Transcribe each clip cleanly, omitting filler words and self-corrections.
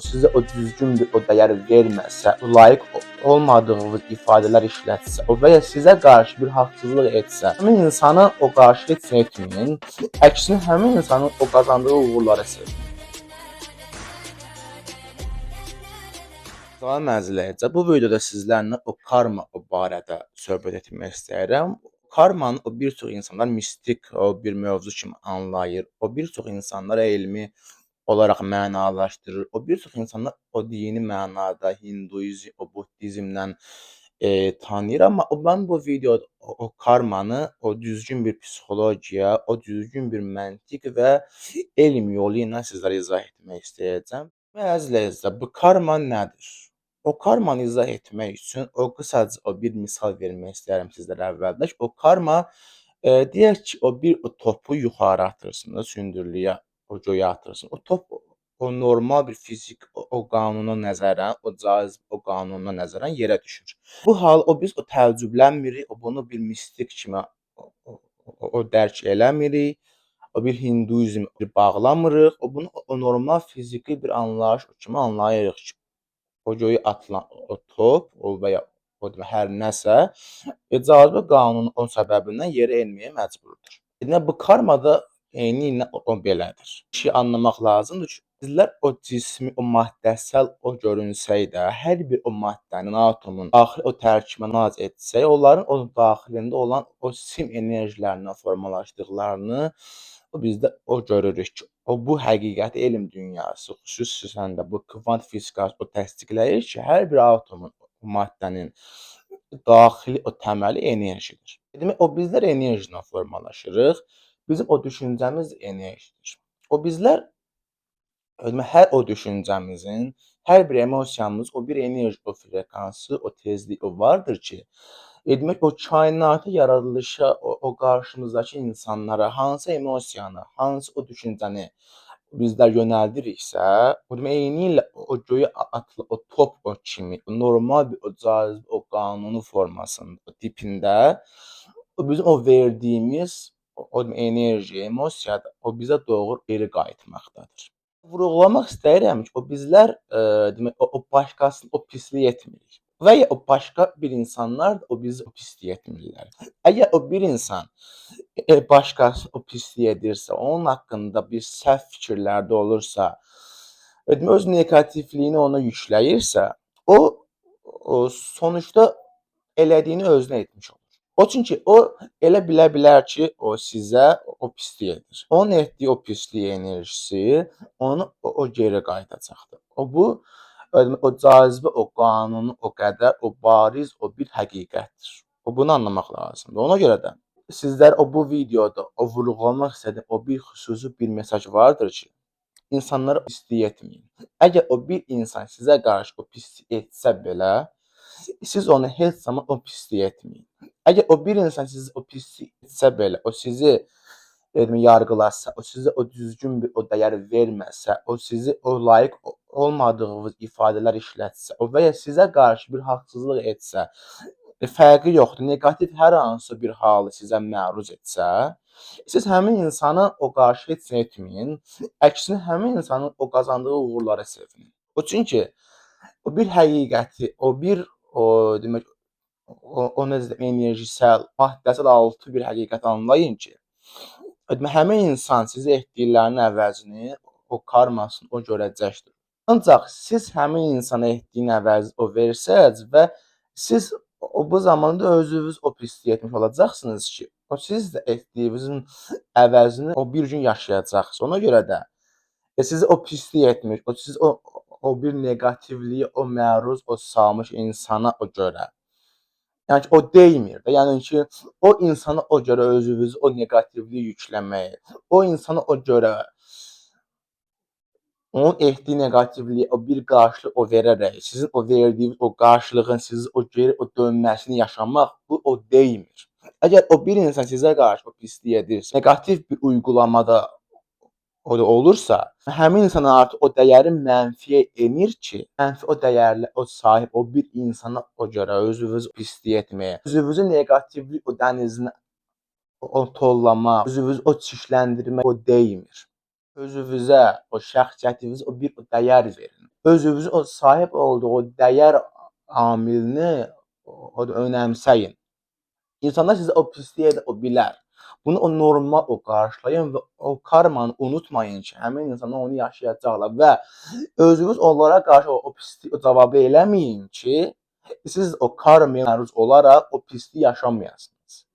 sizə o düzgün bir o dəyər verməsə, layiq olmadığınız ifadələr işlətsə və ya sizə qarşı bir haqsızlıq etsə, həmin insanı o qarşı heç nə etməyin. Əksinə həmin insanın o qazandığı uğurlara sevin. Salam əzizləyicilər, bu videoda sizlərlə o karma barədə söhbət etmək istəyirəm. Karmanı bir çox insanlar mistik bir mövzu kimi anlayır. Bir çox insanlar elmi olaraq mənalaşdırır. Bir çox insanlar o dini mənada hinduizm, buddizmdən tanıyır. Amma mən bu videoda o karmanı düzgün bir psixologiya, düzgün bir məntiq və elm yolu ilə sizlərə izah etmək istəyəcəm. Və əzizləyicilər, bu karma nədir? O karmanı izah etmək üçün qısaca bir misal vermək istəyirəm sizlərə əvvəldə. O karma deyək ki, bir topu yuxarı atırsınız, hündürlüyə, göyə atırsınız. O top normal bir fizik qanuna nəzərən, cazibə qanununa nəzərən yerə düşür. Bu hal biz təəccüblənmirik, bunu bir mistik kimi dərk eləmirik. Bir hinduizm bağlamırıq. Bunu normal fiziki bir anlayış kimi anlayırıq ki, o göyə atılan o top və ya hər nəsə cazibə qanunu səbəbindən yerə enməyə məcburdur. Bu karma da eynilə belədir. Bir şey anlamaq lazımdır ki, bizlər o cismi, o maddəsəl görünsək də, hər bir o maddənin, atomun daxili o tərkibinə nazar etsək, onların o daxilində olan o sim enerjilərindən formalaşdıqlarını bizdə görürük ki, bu həqiqəti elm dünyası, xüsusən də bu kvant fizikası təsdiqləyir ki, hər bir atomun, maddənin daxili təməli enerjidir. Demək, bizlər enerji ilə formalaşırıq. Bizim düşüncəmiz enerjidir. Bizlər hər düşüncəmizin, hər bir emosiyamız bir enerji, frekansı, tezliyi vardır ki, demək, kainata, yaradılışa, qarşımızdakı insanlara hansı emosiyanı, hansı düşüncəni bizlər yönəldiriksə, eynilə göyə atılan top kimi normal bir cazibə qanunu formasında, tipində bizim verdiyimiz enerji, emosiya bizə doğru geri qayıtmaqdadır. Vurğulamaq istəyirəm ki, bizlər demək, başqasını pislik etmirik. Və ya başqa bir insanlar da bizi pislik etmirlər. Əgər bir insan başqası pislik edirsə, onun haqqında bir səhv fikirlərdə olursa, öz neqativliyini ona yükləyirsə, sonuçda elədiyini özünə etmiş olur. Çünki elə bilə bilər ki, sizə pislik edir. Onun etdiyi pislik enerjisi onu geri qayıdacaqdır. Bu cazibə qanunu qədər bariz bir həqiqətdir. Bunu anlamaq lazımdır. Ona görə də sizlər bu videoda vurğulamaq istədiyim bir xüsusi bir mesaj vardır ki, insanlara pislik etməyin. Əgər bir insan sizə qarşı pislik etsə belə, siz onu heç zaman pislik etməyin. Əgər bir insan sizi pislik etsə belə, sizi yargılasa, sizə düzgün bir dəyər verməsə, sizi layiq olmadığınız ifadələr işlətsə və ya sizə qarşı bir haqsızlıq etsə, fərqi yoxdur. Neqativ hər hansı bir halı sizə məruz etsə, siz həmin insanı qarşı heç nə etməyin. Əksinə həmin insanın qazandığı uğurlara sevinin. Çünki bir həqiqəti, bir demək, enerjisel, maddəsel altı bir həqiqət anlayın ki, həmin insan sizə etdiklərinin əvəzini, karmasını görəcəkdir. Ancaq siz həmin insana etdiyin əvəzi versəz və siz bu zamanda özünüz pislik etmiş olacaqsınız ki, siz də etdiyinizin əvəzini bir gün yaşayacaqsınız. Ona görə də sizi pislik etmiş, siz bir neqativliyə məruz salmış insana görə, yəni ki, deymir də, yəni ki, insana görə özünüzü neqativliyi yükləməyi, insana görə onun etdiyi neqativliyi bir qarşılıq verərək, sizin verdiyiniz qarşılığın sizi geri dönməsini yaşamaq, bu deymir. Əgər bir insan sizə qarşı pislik edirsə, neqativ bir uyğulamada olursa, həmin insan artıq dəyəri mənfiyə enir ki, mənfi dəyərlə sahib bir insana görə özünüzü pislik etməyə, özünüzü neqativlik dənizinə tollamaq, özünüzü çirkləndirmək deymir. Özünüzə, şəxsiyyətinizə bir dəyər verin. özünüzün o sahib olduğu dəyər amilini o önəmsəyin. İnsanlar sizə o pislik edə o bilər. Bunu o normal o qarşılayın və o karmanı unutmayın ki, həmin insanlar onu yaşayacaqlar və özünüz onlara qarşı o pislik o cavabı eləməyin ki, siz o karmaya məruz olaraq o pisliyi yaşamayasınız.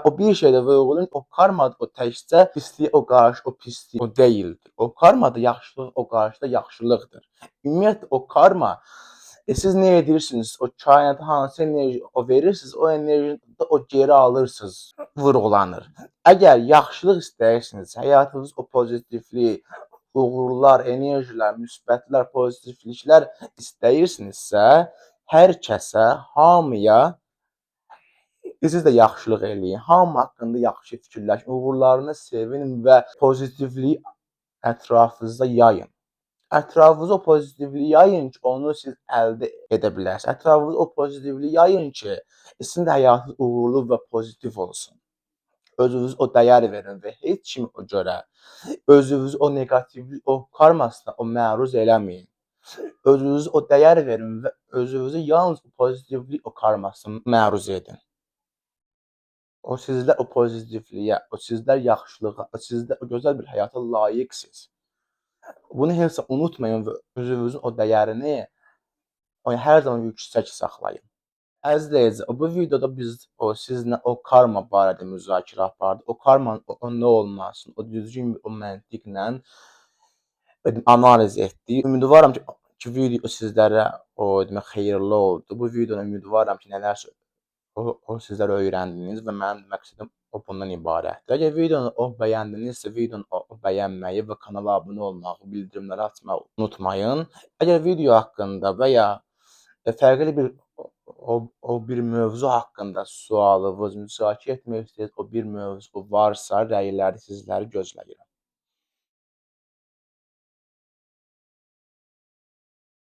O bir şeydə vurğulayın, o karma o təkcə pisliyə o qarşı o pislik o deyildir. O karma da yaxşılıq o qarşıda yaxşılıqdır. Ümumiyyətlə o karma siz nə edirsiniz, o kainata hansı enerji o verirsiniz, o enerjini də o geri alırsınız, vurğulanır. Əgər yaxşılıq istəyirsiniz, həyatınız o pozitivlik, uğurlar, enerjilər, müsbətlər, pozitivliklər istəyirsinizsə, hər kəsə, hamıya siz də yaxşılıq eləyin. Hamı haqqında yaxşı fikirləşin, uğurlarını sevin və pozitivliyi ətrafınızda yayın. Ətrafınıza o pozitivliyi yayın ki, onu siz əldə edə biləsiniz. Ətrafınıza o pozitivliyi yayın ki, sizin də həyatınız uğurlu və pozitiv olsun. Özünüzə o dəyər verin və heç kim o görə özünüzü o neqativlik, o karmasına o məruz eləməyin. Özünüzə o dəyər verin və özünüzü yalnız pozitivlik o karmasına məruz edin. O sizlər o pozitivliyə, o sizlər yaxşılığa, o sizlər o gözəl bir həyata layiqsiniz. Bunu heç vaxt unutmayın və özünüzün o dəyərini hər zaman yüksək saxlayın. Əziz, bu videoda biz sizinlə o karma barədə müzakirə apardıq. O karmanın nə olmasını, o düzgün o məntiqlə analiz etdik. Ümidvaram ki, video sizlərə xeyirli oldu. Bu videoda ümidvaram ki, nələrsə sizlər öyrəndiniz və mənim məqsədim bundan ibarətdir. Əgər videonu bəyəndinizsə, videonu bəyənməyi və kanala abunə olmağı, bildirimləri açmağı unutmayın. Əgər video haqqında və ya fərqli bir mövzu haqqında sualınız, müzakirə etmək istədiyiniz o bir mövzu varsa, rəyləri sizləri gözləyirəm.